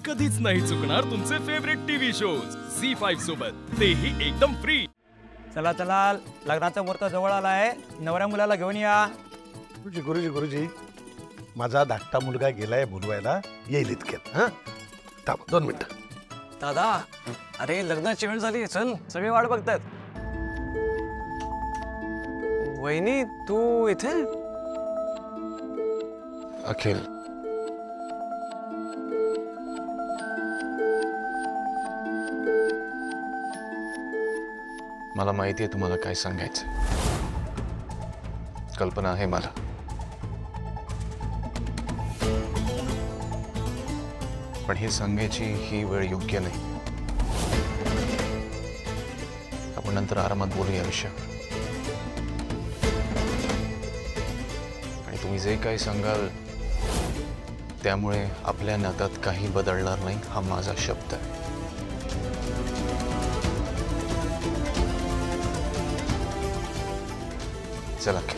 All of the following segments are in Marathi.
कधीच नाही चुकणार तुमचे फेवरेट टीव्ही शोज झी5 सोबत, तेही एकदम फ्री। चला चला, लग्नाचा मुहूर्त जवळ आलाय, नवऱ्या मुलाला घेऊन या। गुरुजी गुरुजी गुरुजी, माझा धाकटा मुलगा गेलाय बोलवायला, येईल इतक्यात। हां, थांब 2 मिनिटं। दादा, अरे लग्नाची वेळ झाली, चल, सगळे वाट बघतात। वहिनी, तू इथे? अखिल, मला माहिती आहे तुम्हाला काय सांगायचं, कल्पना आहे मला, पण हे सांगायची ही वेळ योग्य नाही। आपण नंतर आरामात बोलू या विषयावर। आणि तुम्ही जे काही सांगाल त्यामुळे आपल्या नात्यात काही बदलणार नाही, हा माझा शब्द आहे। चला की।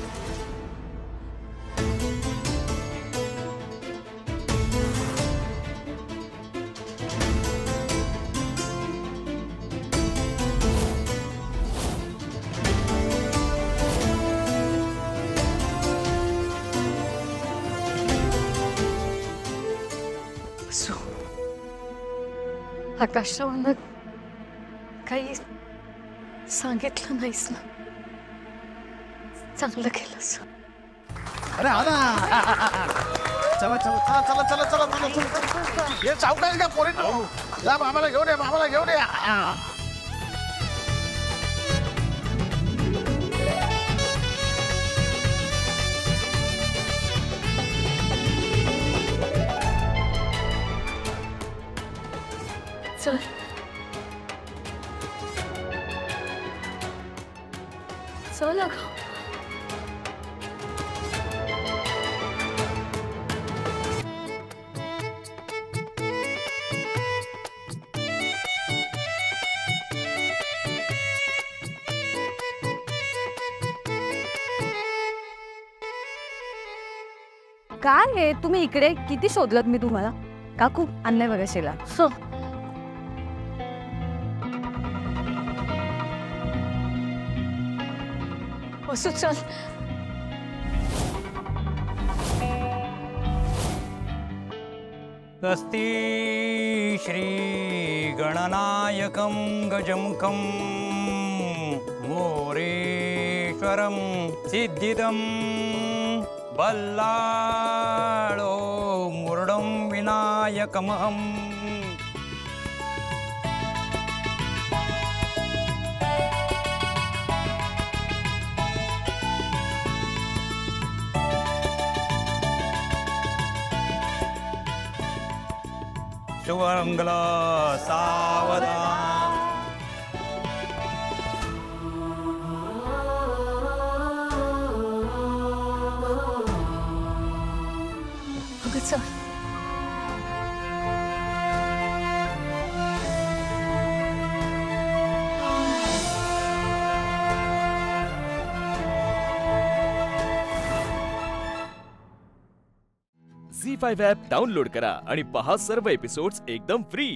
आकाशरावांना काही सांगितलं नाहीस ना, चांगलं केलंस। अरे आना, चला चला चला चला चला चला, हे सावकाश का पोरी, जा मामाला घेऊन या, मामाला घेऊन या। चल चल अगं, काय आहे तुम्ही इकडे? किती शोधलत मी तुम्हाला? काकू अन्य बघायला असू चल। स्वस्ति श्री गणनायकं गजमुखं मोरेश्वरं सिद्धिदं बल्लाळो मुरडं विनायकमहम्। शुभमंगल सावधान। अगं चल। झी5 ॲप डाउनलोड करा आणि पहा सर्व एपिसोड्स एकदम फ्री।